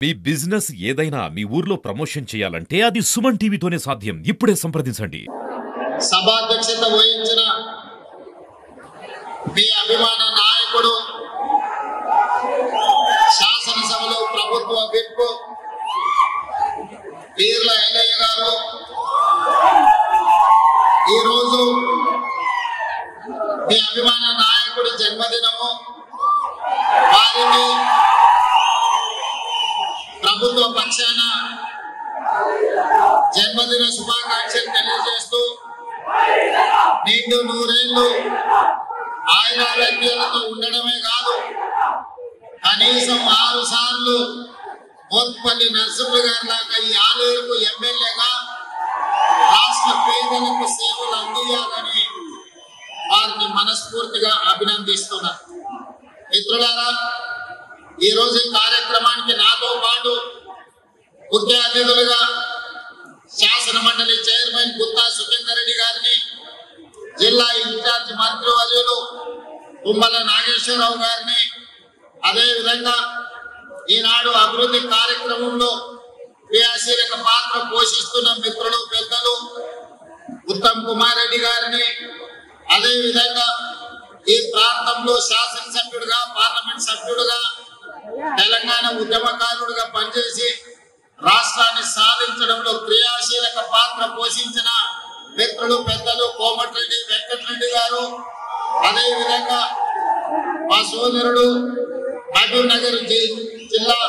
మీ business ఏదైనా మీ ఊర్లో promotion చేయాలంటే అది సుమన్ టీవీతోనే సాధ్యం. ఇప్పుడే సంప్రదించండి. సభాధ్యక్షత వహించిన మీ అభిమాన నాయకుడు శాసనసభలో ప్రభుత్వ విప్ వీర్ల ఎల్లయ్య గారు ఈరోజు మీ అభిమాన నాయకుడి జన్మదినము, వారికి ప్రభుత్వ పక్షాన జన్మదిన శుభాకాంక్షలు తెలియజేస్తూ నిండు నూరేళ్లు ఆయురారోగ్యాలతో ఉండడమే కాదు, కనీసం 6 సార్లు మోత్పల్లి నరసింహ గారి లాగా ఈ ఆలేరుకు ఎమ్మెల్యేగా రాష్ట్ర పేదలకు సేవలు అందియాలని వారిని మనస్ఫూర్తిగా అభినందిస్తున్నారు. మిత్రులారా, ఈ రోజు ఈ కార్యక్రమానికి నాతో పాటు ముఖ్య అతిథులుగా శాసన మండలి చైర్మన్ గుత్తా సుఖేందర్ రెడ్డి గారిని, జిల్లా ఇన్ఛార్జ్ మంత్రివర్యులు తుమ్మల నాగేశ్వరరావు గారిని, అదేవిధంగా ఈనాడు అభివృద్ధి కార్యక్రమంలో క్రియాశీలక పాత్ర పోషిస్తున్న మిత్రులు పెద్దలు ఉత్తమ్ కుమార్ రెడ్డి గారిని, అదేవిధంగా ఈ ప్రాంతంలో శాసనసభ్యుడిగా, పార్లమెంట్ సభ్యుడిగా, తెలంగాణ ఉద్యమకారుడిగా పనిచేసి రాష్ట్రాన్ని సాధించడంలో క్రియాశీలక పాత్ర పోషించిన మిత్రులు పెద్దలు కోమటిరెడ్డి వెంకటరెడ్డి గారు, అదేవిధంగా మా సోదరుడు మహబూబ్ నగర్ జిల్లా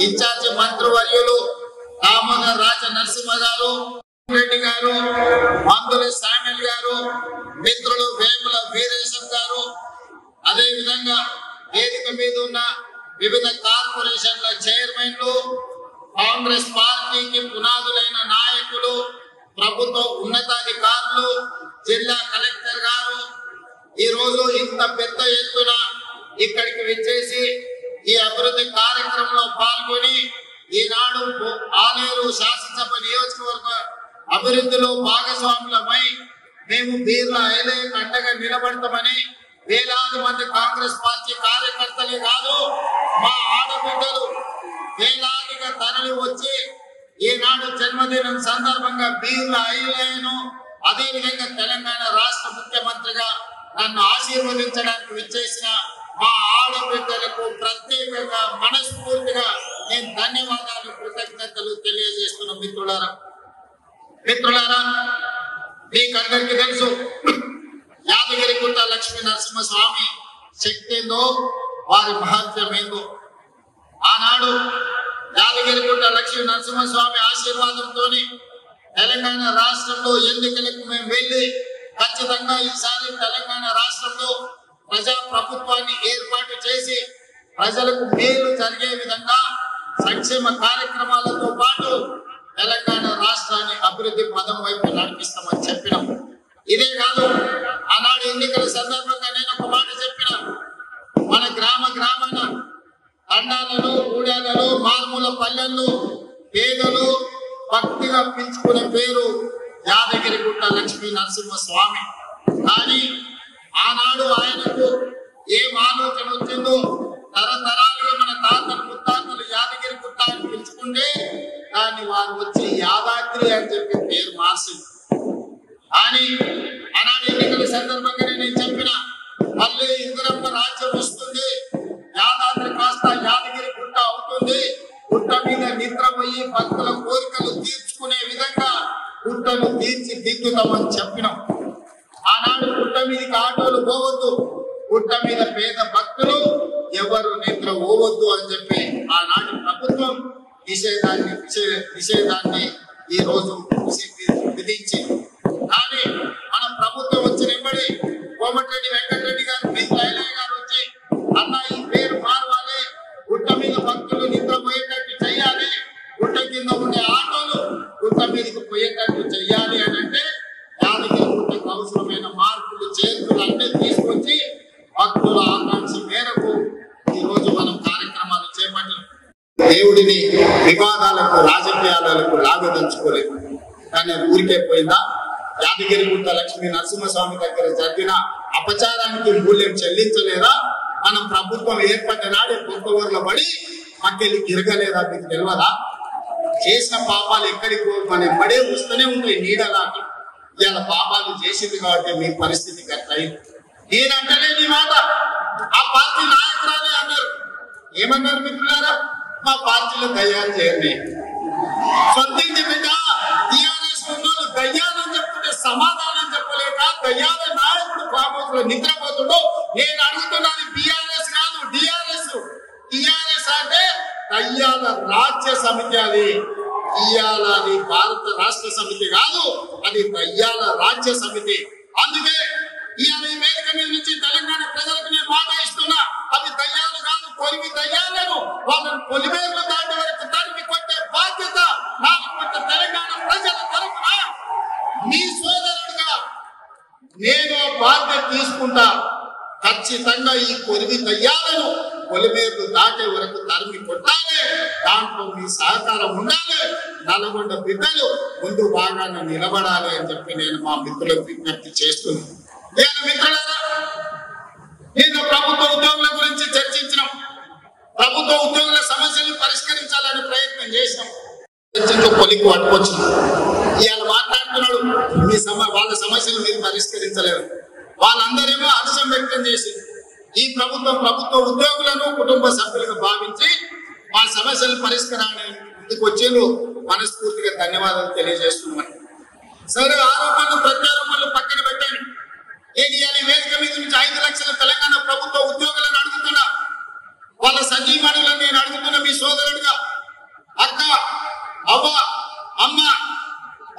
ఇన్ఛార్జి మంత్రివర్యులు దామోదర్ రాజ నరసింహ గారు, రెడ్డి గారు, మందుల శామ్యుల్ గారు, మిత్రులు వేముల వీరేశం గారు, అదేవిధంగా వేదిక మీద ఉన్న వివిధ కార్పొరేషన్ల చైర్మన్లు, కాంగ్రెస్ పార్టీకి పునాదులైన నాయకులు, ప్రభుత్వ ఉన్నతాధికారులు, జిల్లా కలెక్టర్ గారు ఈ రోజు ఇంత పెద్ద ఎత్తున ఇక్కడికి విచ్చేసి ఈ అభివృద్ధి కార్యక్రమంలో పాల్గొని ఈనాడు ఆలేరు శాసనసభ నియోజకవర్గ అభివృద్ధిలో భాగస్వాములమై మేము వీర్ల ఐలయ్యకు అండగా నిలబడతామని వేలాది మంది కాంగ్రెస్ పార్టీ కార్యకర్తలే కాదు, మా ఆడబిడ్డలు వేలాదిగా తరలి వచ్చి ఈనాడు జన్మదినం సందర్భంగా వీర్ల ఐలయ్యను, అదేవిధంగా తెలంగాణ రాష్ట్ర ముఖ్యమంత్రిగా నన్ను ఆశీర్వదించడానికి విచ్చేసిన మా ఆడబిడ్డలకు ప్రత్యేకంగా మనస్ఫూర్తిగా నేను ధన్యవాదాలు, కృతజ్ఞతలు తెలియజేస్తున్న మిత్రులారా, మీకందరికీ తెలుసు యాదగిరిగుట్ట లక్ష్మీ నరసింహస్వామి శక్తి ఏందో, వారి మహత్యం ఏందో. ఆనాడు యాదగిరిగుట్ట లక్ష్మీ నరసింహస్వామి ఆశీర్వాదంతో తెలంగాణ రాష్ట్రంలో ఎన్నికలకు మేము వెళ్ళి ఖచ్చితంగా ఈసారి తెలంగాణ రాష్ట్రంలో ప్రజా ప్రభుత్వాన్ని ఏర్పాటు చేసి ప్రజలకు మేలు జరిగే విధంగా సంక్షేమ కార్యక్రమాలతో పాటు తెలంగాణ రాష్ట్రాన్ని అభివృద్ధి పదం వైపు నడిపిస్తామని చెప్పినాం. ఇదే కాదు, ఆనాడు ఎన్నికల సందర్భంగా నేను ఒక మాట చెప్పిన, మన గ్రామాన తండాలలో, ఊడాలలో, మారుమూల పల్లెల్లో పేదలు భక్తిగా పిలుచుకునే పేరు యాదగిరిగుట్ట లక్ష్మీ నరసింహస్వామి. కానీ ఆనాడు ఆయనకు ఏం ఆలోచన వచ్చిందో, తరతరాలుగా మన తాతలు ముత్తాతలు యాదగిరిగుట్ట అని పిలుచుకుంటే దాన్ని వారు వచ్చి యాదాద్రి అని చెప్పి పేరు మార్చింది. కానీ ఆనాడు ఎన్నికల సందర్భంగా నేను చెప్పిన, మళ్ళీ ఇందిరమ్మ రాజ్యం వస్తుంది, యాదాద్రి కాస్త యాదగిరి గుట్ట అవుతుంది, గుట్ట మీద నిద్రపోయి భక్తుల కోరికలు తీర్చుకునే విధంగా గుట్టను తీర్చిదిద్దుతామని చెప్పినాం. ఆనాడు గుట్ట మీదకి ఆటోలు పోవద్దు, గుట్ట మీద పేద భక్తులు ఎవరు నిద్ర పోవద్దు అని చెప్పి ఆనాటి ప్రభుత్వం నిషేధాన్ని ఈ రోజు విధించింది. కానీ మన ప్రభుత్వం వచ్చిన వెంబడి కోమటిరెడ్డి వెంకటరెడ్డి గారు, వీర్ల ఐలయ్య గారు వచ్చి, అన్న ఈ పేరు మారవాలి, గుట్ట మీద భక్తులు నిద్రపోయేటట్టు చెయ్యాలి, గుట్ట కింద ఉండే ఆటోలు గుట్ట మీదకి పోయేటట్టు చెయ్యాలి అని అంటే యాదగిరి గుట్టకు అవసరమైన మార్పులు చేర్పులు అన్నీ తీసుకొచ్చి భక్తుల ఆకాంక్ష మేరకు ఈ రోజు మనం కార్యక్రమాలు చేపట్టాం. దేవుడిని వివాదాలకు, రాజకీయాలకు లాగదలుచుకోలేదు, కానీ ఊరికే పోయిందా? యాదగిరిగుట్ట లక్ష్మీ నరసింహస్వామి దగ్గర జరిగిన అపచారానికి మూల్యం చెల్లించలేదా? మన ప్రభుత్వం ఏర్పడిన నాడే కొత్త ఊర్లో పడి మాకెళ్ళి తిరగలేదా మీకు తెలియదా? చేసిన పాపాలు ఎక్కడికి మన ఎంబడే వస్తూనే ఉంటాయి నీడలాగా. ఇవాళ పాపాలు చేసింది కాబట్టి మీ పరిస్థితి అట్లయింది. నేనంటలే నీ మాట, ఆ పార్టీ నాయకురాలే అన్నారు. ఏమన్నారు మిత్రులారా? మా పార్టీలో దయ్యాలు చేయండి. సొంతింటి బిడ్డ టీఆర్ఎస్ ఉన్నోళ్ళు దయ్యాలని చెప్తుంటే సమాధానం చెప్పలేక దయ్యాల నాయకుడు ఫామ్ హౌస్ లో నిద్రపోతుండో. నేను అడుగుతున్నాను, బీఆర్ఎస్ కాదు డిఆర్ఎస్. టీఆర్ఎస్ అంటే దయ్యాల రాజ్య సమితి. అది ఇవాళ అది భారత రాష్ట్ర సమితి కాదు, అది దయ్యాల రాజ్య సమితి. అందుకే ఇవాళ ఈ వేదిక మీద నుంచి తెలంగాణ ప్రజలకు నేను మాట ఇస్తున్నా, అవి దయ్యాలు కాదు, కొలిమి దయ్యాలను వాళ్ళని పొలిమేర్లు దాటి వరకు తరిమి కొట్టే బాధ్యత నాకు తెలంగాణ ప్రజల తరఫున మీ సోదరుడుగా నేను ఆ బాధ్యత తీసుకుంటా. ఖచ్చితంగా ఈ కొలిమి దయ్యాలను పొలిమేర్లు దాటే వరకు తరిమి కొట్టాలి. దాంట్లో మీ సహకారం ఉండాలి. నల్గొండ బిడ్డలు ముందు భాగాన్ని నిలబడాలి అని చెప్పి నేను మా మిత్రులకు విజ్ఞప్తి చేస్తున్నాను. నేను మిత్రులారా, నేను ప్రభుత్వ ఉద్యోగుల గురించి చర్చించినాం. ప్రభుత్వ ఉద్యోగుల సమస్యలు పరిష్కరించాలని ప్రయత్నం చేసినాం. కొలికి పట్టుకొచ్చినాం. ఇవాళ మాట్లాడుతున్నాడు వాళ్ళ సమస్యలు మీరు పరిష్కరించలేరు. వాళ్ళందరేమో హర్షం వ్యక్తం చేసి ఈ ప్రభుత్వ ఉద్యోగులను కుటుంబ సభ్యులుగా భావించి మా సమస్యల పరిష్కారాన్ని ముందుకు వచ్చేందుకు మనస్ఫూర్తిగా ధన్యవాదాలు తెలియజేస్తున్నాను. సరే, ఆరోపణలు ప్రత్యారోపణలు పక్కన పెట్టండి. ఏంటి ఈ వేదిక మీద నుంచి 5 లక్షల తెలంగాణ ప్రభుత్వ ఉద్యోగులను అడుగుతున్నా, వాళ్ళ సజీవనులను నేను అడుగుతున్నా మీ సోదరుడిగా. అక్క, అవ్వ, అమ్మ,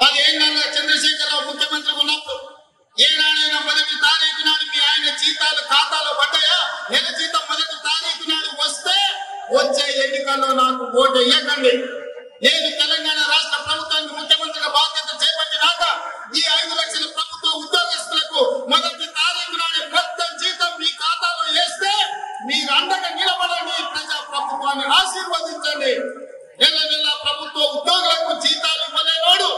10 ఏళ్ళ చంద్రశేఖరరావు ముఖ్యమంత్రిగా ఉన్నప్పుడు ఏనాడైనా మొదటి తారీఖు నాడు మీ ఆయన జీతాలు ఖాతాలో పడ్డాయా? నెల జీతం మొదటి తారీఖు నాడు వస్తే వచ్చే ఎన్నికల్లో నాకు ఓటు వేయకండి. నేను తెలంగాణ రాష్ట్ర ప్రభుత్వానికి ముఖ్యమంత్రిగా బాధ్యత చేపట్టినాక ఈ 5 లక్షల ప్రభుత్వ ఉద్యోగస్తులకు మొదటి తారీఖు నాడు మొత్తం జీతం మీ ఖాతాలో వేస్తే మీరు అండగా నిలబడండి. ప్రజా ప్రభుత్వాన్ని ఆశీర్వదించండి. నెల ప్రభుత్వ ఉద్యోగులకు జీతాలు ఇవ్వలేనోడు,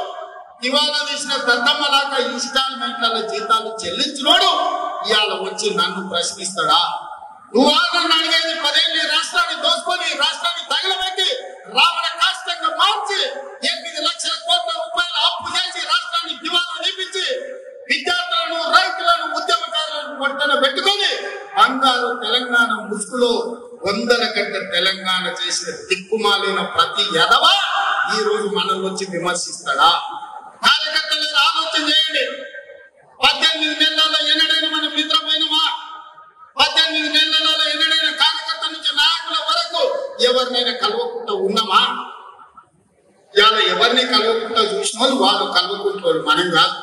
ఇవాళ తీసిన దద్దమ్మలాగా ఇన్స్టాల్మెంట్ల జీతాలు చెల్లించినోడు ఇవాళ వచ్చి నన్ను ప్రశ్నిస్తాడా? నువ్వు నన్ను అడిగేది 10 ఏళ్ళు రాష్ట్రాన్ని దోసుకొని రాష్ట్రాన్ని తగలబెట్టి రావణ కాష్టంగా మార్చి 8 లక్షల కోట్ల రూపాయల అప్పు చేసి రాష్ట్రాన్ని దివాలా నిపించి విద్యార్థులను, రైతులను, ఉద్యమకారులను పొట్టన పెట్టుకొని బంగారు తెలంగాణ ముసుగులో 100ల గంట తెలంగాణ చేసిన దిక్కుమాలిన ప్రతి ఎదవ ఈ రోజు మనం వచ్చి విమర్శిస్తాడా? కార్యకర్తలు ఆలోచన చేయండి. 18 నెలల్లో ఎన్నడైనా మనం నిద్రపోయినమా? 18 నెలలలో ఎన్నడైనా కార్యకర్త నుంచి నాయకుల వరకు ఎవరినైనా కలవకుండా ఉన్నామా? ఇవాళ ఎవరిని కలవకుండా చూసిన వాళ్ళు కలవకుంటారు, మనం కాదు.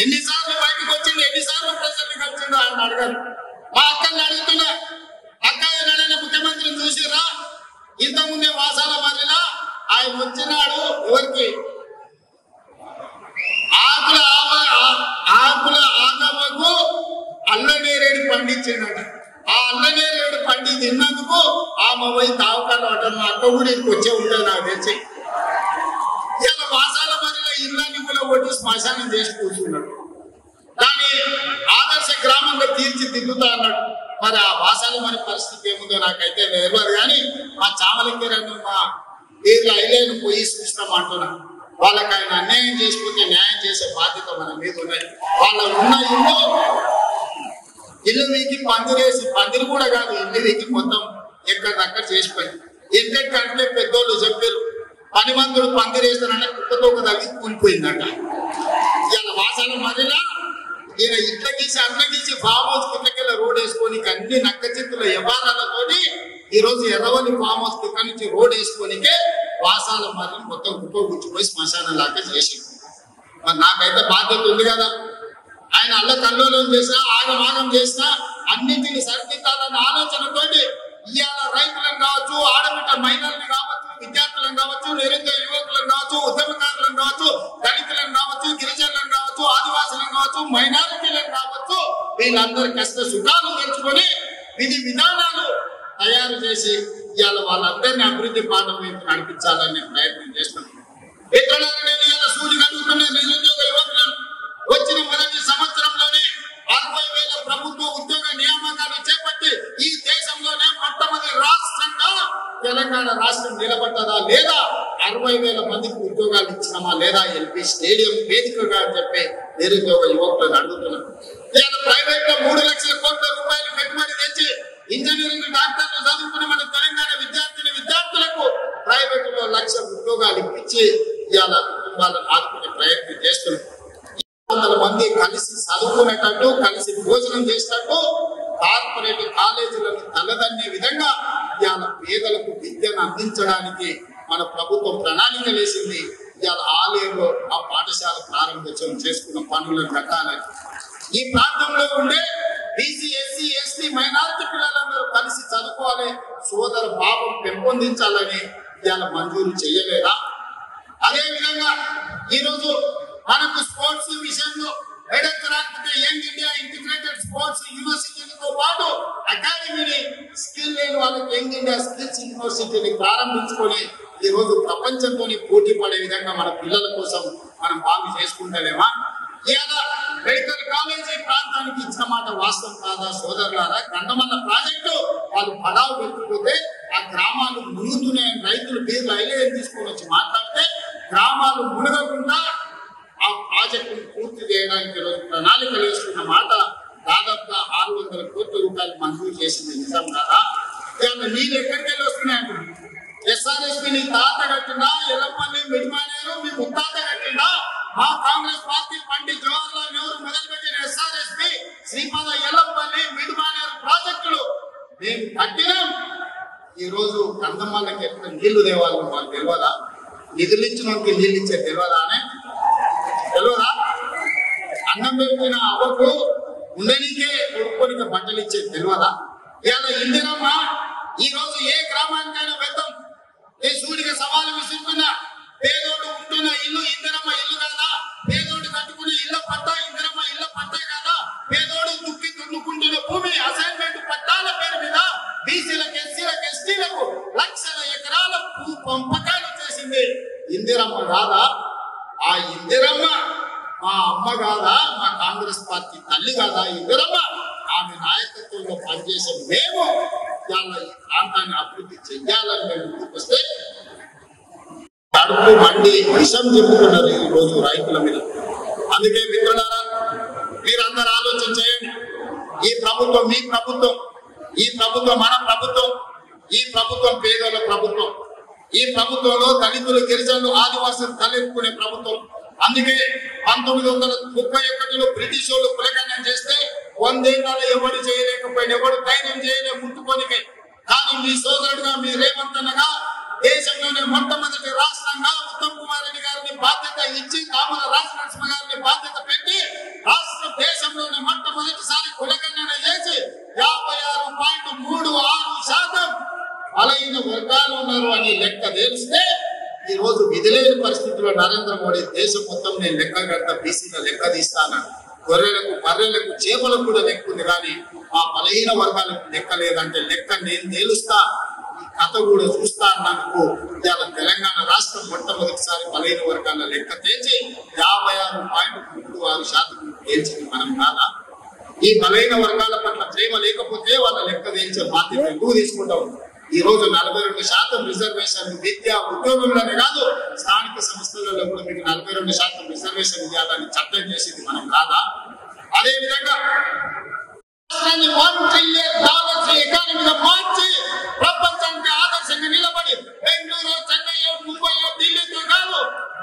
ఎన్నిసార్లు బయటకు వచ్చింది, ఎన్నిసార్లు ప్రజల్ని కలిసిందో ఆయన అడగాలి. మా అక్కల్ని అడుగుతున్నా, అక్క ఎన్నడైనా ముఖ్యమంత్రిని చూసిరా? ఇంతకుముందే వాసాల మరిలా ఆయన వచ్చినాడు ఎవరికి ఆకుల ఆగమకు అల్లనేరేడు పండించిందట. ఆ అల్లనేరేడు పండి తిన్నందుకు ఆమె పోయి తావకాలు అంటారు. మా అక్క కూడా ఇంటికి వచ్చే ఉంటుంది నాకు తెలిసి. ఇలా వాసాల మరిలో ఇళ్ళని కూడా కొట్టి శ్మశానం చేసి కూర్చున్నాడు. దాన్ని ఆదర్శ గ్రామంగా తీర్చిదిద్దుతా అన్నాడు. మరి ఆ వాసాల మరి పరిస్థితి ఏముందో నాకైతే తెలియదు. కానీ మా చామలింగరను మా వీళ్ళ ఐలేను పోయి చూస్తామంటున్నా. వాళ్ళకి ఆయన అన్యాయం చేసుకుంటే న్యాయం చేసే బాధ్యత మన మీద ఉన్నది. వాళ్ళ ఉన్న ఇల్లు వీకి పందిరేసి, పందిరి కూడా కాదు, ఇల్లు వీకి మొత్తం ఎక్కడిదక్కడ చేసిపోయింది. ఎందుకంటే పెద్దోళ్ళు చెప్పారు, 10 మందులు పందిరేస్తానంటే కుక్కతో ఒక తగ్గి కూలిపోయిందట. ఇలా వాసాల మరిలా ఈయన ఇట్ల గీసి అట్ల గీసి ఫామ్ హౌస్ కిందకెళ్ళ రోడ్ వేసుకొని అన్ని నక్క చిత్తుల వ్యవహారాలతోటి ఈ రోజు ఎర్రవల్లి ఫామ్ హౌస్ కింద నుంచి రోడ్ వేసుకొనికే వాసాల మరి మొత్తం కుప్ప గుచ్చిపోయి శ్మశానం లాగా చేసి. మరి నాకైతే బాధ్యత ఉంది కదా. ఆయన అల్ల కల్లోలం చేసినా, ఆగమాగం చేసినా అన్నింటిని సరిదిద్దాలన్న ఆలోచనతోటి ఇవాళ రైతులను కావచ్చు, ఆడబిడ్డ మహిళలను కావచ్చు, విద్యార్థులను కావచ్చు, నిరుద్యోగ యువకులను కావచ్చు, ఉద్యమకారులను కావచ్చు, దళితులను కావచ్చు, గిరిజనులను కావచ్చు, ఆదివాసులను కావచ్చు, మైనారిటీలను కావచ్చు, వీళ్ళందరి కష్ట సుఖాలు తెచ్చుకొని విధి విధానాలు తయారు చేసి ఇవాళ వాళ్ళందరినీ అభివృద్ధి పాఠం వైపు నడిపించాలని ప్రయత్నం చేస్తున్నాను. మిత్రులను నేను ఇవాళ సూచి కలుగుతున్న నిరుద్యోగ యువకులను వచ్చిన మొదటి సంవత్సరంలోనే 60,000 ప్రభుత్వ ఉద్యోగ నియామకాలు చేపట్టి ఈ దేశంలోనే మొట్టమొదటి రాష్ట్రంగా తెలంగాణ రాష్ట్రం నిలబడ్డదా లేదా, 60,000 మందికి ఉద్యోగాలు ఇచ్చినామా లేదా, ఎల్పీ స్టేడియం వేదికగా చెప్పి నిరుద్యోగ యువకులను అడుగుతున్నారు. ఇవాళ ప్రైవేట్ లో 3 లక్షల కోట్ల రూపాయలు పెట్టుబడి తెచ్చి ఇంజనీరింగ్ డాక్టర్లు చదువుకున్న మన తెలంగాణ విద్యార్థులకు ప్రైవేట్ లో 1,00,000 ఉద్యోగాలు ఇప్పించి ఇవాళ కుటుంబాలను ఆదుకునే ప్రయత్నం చేస్తున్నారు. 100 మంది కలిసి చదువుకునేటట్టు, కలిసి భోజనం చేసేటట్టు కార్పొరేట్ కాలేజీలను తలదన్నే విధంగా ఇవాళ పేదలకు విద్యను అందించడానికి మన ప్రభుత్వం ప్రణాళిక వేసింది. ఇవాళ ఆలయంలో ఆ పాఠశాల ప్రారంభోత్సవం చేసుకున్న పనులను కట్టాలని, ఈ ప్రాంతంలో ఉండే బీసీ, ఎస్సీ, ఎస్టీ, మైనారిటీ పిల్లలందరూ కలిసి చదువుకోవాలి, సోదర భావం పెంపొందించాలని ఇవాళ మంజూరు చేయలేదా? అదే విధంగా ఈరోజు మనకు స్పోర్ట్స్ విషయంలో ఎడెక్ రాకపోతే యంగ్ ఇండియా ఇంటిగ్రేటెడ్ స్పోర్ట్స్ యూనివర్సిటీలతో పాటు అకాడమీని, స్కిల్ లేని వాళ్ళకి యంగ్ ఇండియా స్కిల్స్ యూనివర్సిటీని ప్రారంభించుకొని ఈ రోజు ప్రపంచంతో పోటీ పడే విధంగా మన పిల్లల కోసం మనం బాగు చేసుకుంటలేమా? ఇవాళ మెడికల్ కాలేజీ ప్రాంతానికి ఇచ్చిన మాట వాస్తవం కాదా సోదరులారా? గండమల్ల ప్రాజెక్టు వాళ్ళు పడావు పెట్టుకుంటే ఆ గ్రామాలు మునుగుతూనే, రైతులు బీర్లు ఐలేని తీసుకొని వచ్చి మాట్లాడితే గ్రామాలు మునగకుండా ఆ ప్రాజెక్టును పూర్తి చేయడానికి ఈరోజు ప్రణాళిక వేసుకున్న మాట దాదాపుగా 600 కోట్ల రూపాయలు మంజూరు చేసింది. నిజం కాదా? ఇవాళ నీళ్ళు ఎక్కడికి వెళ్ళి వస్తున్నాయంటున్నారు. ఎస్ఆర్ఎస్పీ నీ తాత కట్టినా, ఎల్లపల్లి, మిడిమానేరు మీ ముత్తాత కట్టినా, మా కాంగ్రెస్ పార్టీ పండిత్ జవహర్లాల్ నెహ్రూ మొదలుపెట్టిన ఎస్ఆర్ఎస్పీ, శ్రీపాద, ఎల్లపల్లి, మిడిమానేరు ప్రాజెక్టులు మేము కట్టినాం. ఈ రోజు కందమ్మలకి ఎక్కడ నీళ్లు దేవాలి మాకు తెలియదా? నిధులు ఇచ్చిన వాళ్ళకి నీళ్ళు ఇచ్చే తెలియదా? తెలియదా? అన్నం పెట్టిన అవ్వకు ఉండనికే కొడుకోనికే బట్టలు ఇచ్చే తెలియదా? ఇవాళ ఇందిరమ్మ ఈ రోజు ఏ గ్రామానికైనా వెళ్తాం, ఏ సూడిగా సవాలు విసురుతున్నా, పేదోడు ఉంటున్న ఇల్లు ఇందిరమ్మ ఇల్లు కదా, పేదోడు కట్టుకునే ఇళ్ళ పట్టా ఇందిరమ్మ ఇళ్ళ పట్టా కదా, పేదోడు దుక్కి దున్నుకుంటున్న భూమి అసైన్మెంట్ పట్టాల పేరు మీద బీసీలకు, ఎస్సీలకు, ఎస్టీలకు లక్షల ఎకరాల పంపకాలు చేసింది ఇందిరమ్మ కాదా? ఆ ఇందిరమ్మ మా అమ్మ కాదా? మా కాంగ్రెస్ పార్టీ తల్లి కాదా ఇందిరమ్మ? ఆమె నాయకత్వంలో పనిచేసే మేము ఇవాళ ఈ ప్రాంతాన్ని అభివృద్ధి చెయ్యాలని మేము ముందుకు వస్తే కడుపు మండి విషం చెప్పుకున్నారు ఈ రోజు రైతుల మీద. అందుకే మిత్రులారా, మీరందరూ ఆలోచన చేయండి. ఈ ప్రభుత్వం మీ ప్రభుత్వం, ఈ ప్రభుత్వం మన ప్రభుత్వం, ఈ ప్రభుత్వం పేదల ప్రభుత్వం, ఈ ప్రభుత్వంలో దళితులు, గిరిజనులు, ఆదివాసులు తలెత్తుకునే ప్రభుత్వం. అందుకే 1931లో బ్రిటిష్ వాళ్ళు కులగణన చేస్తే 100 ఏళ్ళలో ఎవరు చేయలేకపోయిన, ఎవరు ధైర్యం చేయలే ముట్టుకోనికే. కానీ మీ సోదరుడుగా, మీ రేవంత్ అన్నగా దేశంలోనే మొట్టమొదటి రాష్ట్రంగా ఉత్తమ్ కుమార్ రెడ్డి గారిని బాధ్యత ఇచ్చి, కామల రాజనరసింహ గారిని బాధ్యత పెట్టి రాష్ట్ర దేశంలోనే మొట్టమొదటిసారి కులగణన చేసి 56.36% బలహీన వర్గాలు ఉన్నారు అని లెక్క తెలిస్తే ఈ రోజు విధిలేని పరిస్థితుల్లో నరేంద్ర మోడీ దేశం మొత్తం నేను లెక్క కడతా, బీసీల లెక్క తీస్తాను, గొర్రెలకు, బర్రెలకు, చేపలకు కూడా లెక్క ఉంది, కానీ ఆ బలహీన వర్గాలకు లెక్క లేదంటే లెక్క నేను తేలుస్తా, ఈ కథ కూడా చూస్తా అన్నందుకు ఇవాళ తెలంగాణ రాష్ట్రం మొట్టమొదటిసారి బలహీన వర్గాల లెక్క తేల్చి 56.36% తేల్చింది మనం కాదా? ఈ బలహీన వర్గాల పట్ల ప్రేమ లేకపోతే వాళ్ళ లెక్క తేల్చే బాధ్యత ఎందుకు తీసుకుంటాం? ఈ రోజు 42% రిజర్వేషన్ విద్య, ఉద్యోగంలోనే కాదు స్థానిక సంస్థలలో కూడా మీకు 42% రిజర్వేషన్ ఇవ్వాలని చట్టం చేసింది మనం కాదా? అదే విధంగా $1 ట్రిలియన్ ఎకానమీగా మార్చి ప్రపంచానికి ఆదర్శంగా నిలబడి బెంగళూరు, చెన్నై, ముంబై, ఢిల్లీతో కాదు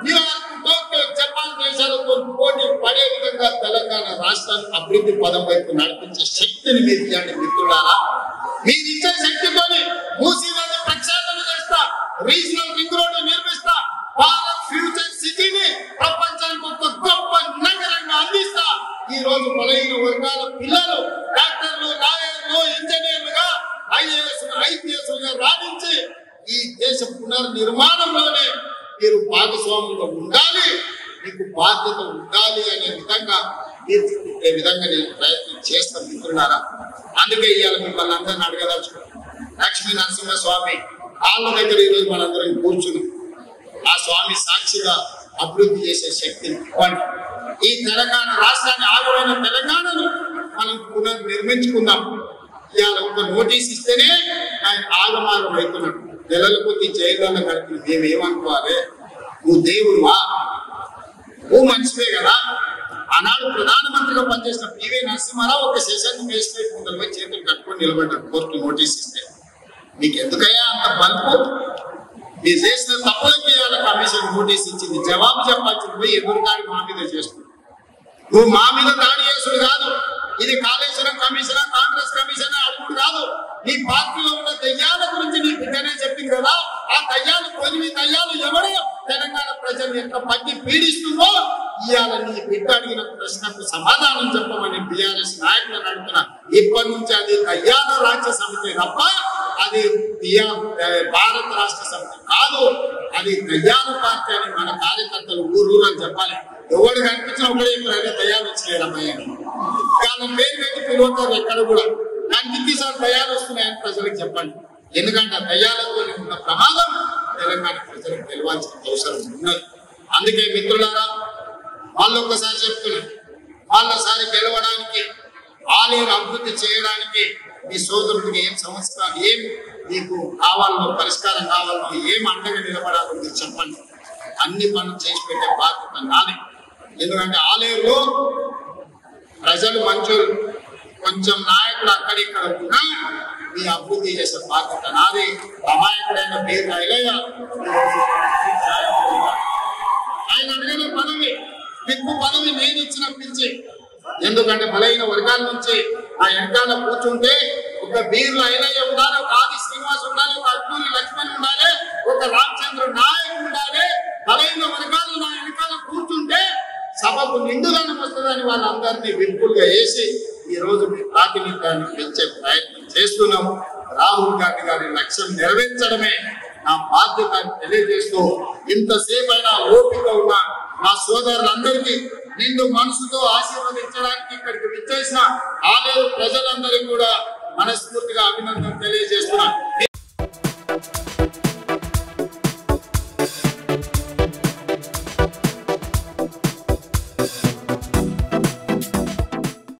న్యూయార్క్, టోక్యో, జపాన్ దేశాలతో పోటీ పడే విధంగా తెలంగాణ రాష్ట్రాన్ని అభివృద్ధి పదం వైపు నడిపించే శక్తిని మీరు ఇవ్వండి మిత్రులారా. మీరు ఇచ్చే శక్తితోని మూసీ నది ప్రక్షాళన చేస్తా, రీజనల్ రింగ్ రోడ్డు నిర్మిస్తా, భారత్ ఫ్యూచర్ సిటీని ప్రపంచానికి ఒక గొప్ప నగరంగా అందిస్తా. ఈ రోజు బలహీన వర్గాల పిల్లలు డాక్టర్లు, లాయర్లు, ఇంజనీర్లుగా, ఐపీఎస్లుగా రాణించి ఈ దేశ పునర్నిర్మాణంలోనే మీరు భాగస్వాములుగా ఉండాలి, మీకు బాధ్యత ఉండాలి అనే విధంగా తీర్చిదిద్దే విధంగా నేను ప్రయత్నం చేస్తాను మిత్రులారా. అందుకే ఇవాళ మిమ్మల్ని అందరిని అడగదలుచుకున్నాను. లక్ష్మీ నరసింహ స్వామి కాళ్ళ దగ్గర ఈరోజు మనందరం కూర్చున్నాం. ఆ స్వామి సాక్షిగా అభివృద్ధి చేసే శక్తిని ఇవ్వండి. ఈ తెలంగాణ రాష్ట్రాన్ని, ఆగమైన తెలంగాణను మనం పునర్నిర్మించుకుందాం. ఇవాళ ఒక నోటీస్ ఇస్తేనే ఆయన ఆగమాగం అవుతున్నాడు. నెలల కొద్ది జైల్లో గడిపి మేమేమనుకోవాలి? నువ్వు దేవుడువా? నువ్వు మనిషివే కదా. ఆనాడు ప్రధానమంత్రిగా పనిచేసిన పివి నరసింహారావు ఒక సెషన్ మేజిస్ట్రేట్ ముందర పోయి చేతులు కట్టుకొని నిలబడ్డారు కోర్టు నోటీస్ ఇస్తే. నీకు ఎందుకయ్యా అంత బల్పు? మీరు చేసిన తప్పులకి కమిషన్ నోటీస్ ఇచ్చింది, జవాబు చెప్పాల్సింది పోయి ఎదురుదాడి మా మీద చేస్తుంది. నువ్వు మా మీద దాడి చేసుడు కాదు, ఇది కాళేశ్వరం కమిషన్ కాంగ్రెస్ కమిషన్ అడుగుడు కాదు. నీ పార్టీలో ఉన్న దయ్యాల గురించి నీ బిడ్డనే చెప్పింది కదా. ఆ దయ్యాలు కొన్ని దయ్యాలు ఎవరో తెలంగాణ ప్రజలు ఎంత పట్టి పీడిస్తుందో ఇవాళ నీ బిడ్డ అడిగిన ప్రశ్నకు సమాధానం చెప్పమని బీఆర్ఎస్ నాయకులను అడుగుతున్నా. ఇప్పటి నుంచి అది దయ్యాల రాజ్య సమితి తప్ప అది భారత రాష్ట్ర సమితి కాదు. అది దయ్యాల పార్టీ అని మన కార్యకర్తలు ఊరూరని చెప్పాలి. ఎవరు కనిపించిన ఒకటే దయ్యాలు వచ్చినాయమ్మయ్య వాళ్ళ పేరు పెట్టి పిలువతారు ఎక్కడ కూడా. దానికి సార్ దయ్యాలు వస్తున్నాయని ప్రజలకు చెప్పండి. ఎందుకంటే ఆ దయ్యాలతో ఉన్న ప్రమాదం తెలంగాణ ప్రజలకు తెలియాల్సిన అవసరం ఉన్నది. అందుకే మిత్రులారా, వాళ్ళు ఒక్కసారి చెప్తున్నారు, వాళ్ళసారి గెలవడానికి ఆలయం అభివృద్ధి చేయడానికి మీ సోదరుడికి ఏం సమస్య, ఏం మీకు కావాలో పరిష్కారం కావాలో, ఏం అండగా నిలబడాలో మీరు చెప్పండి. అన్ని పనులు చేసి పెట్టే బాధ్యత నాది. ఎందుకంటే ఆలయంలో ప్రజలు మంచోళ్ళు, కొంచెం నాయకుడు అక్కడిక్కడ ఉన్నా మీ అభివృద్ధి చేసే బాధ్యత నాది. అమాయకుడైన పేరు ఐలయ్య ఆయన అడిగిన పదవి పిక్కు పదవి నేను ఇచ్చిన పిలిచి. ఎందుకంటే బలైన వర్గాల నుంచి ఆ వెనకాల కూర్చుంటే ఒక బీర్ల ఐలయ్య ఉండాలి, ఒక ఆది శ్రీనివాస్ ఉండాలి, ఒక అర్జున్ లక్ష్మణ్ ఉండాలి, ఒక రామచంద్ర నాయక్ ఉండాలి. బలైన వర్గాలు నా వెనకాల కూర్చుంటే సభకు నిండుదనం వస్తుందని వాళ్ళందరినీ విప్పులుగా వేసి ఈ రోజు మీ ప్రాతినిధ్యాన్ని పెంచే ప్రయత్నం చేస్తున్నాము. రాహుల్ గాంధీ గారి లక్ష్యం నెరవేర్చడమే నా బాధ్యత అని తెలియజేస్తూ, ఇంతసేపు అయినా ఓపిక ఉన్న మా సోదరులందరికీ నిండు మనసుతో ఆశీర్వదించడానికి ఇక్కడికి విచ్చేసిన ఆలయ ప్రజలందరికీ కూడా మనస్ఫూర్తిగా అభినందన తెలియజేస్తున్నాను.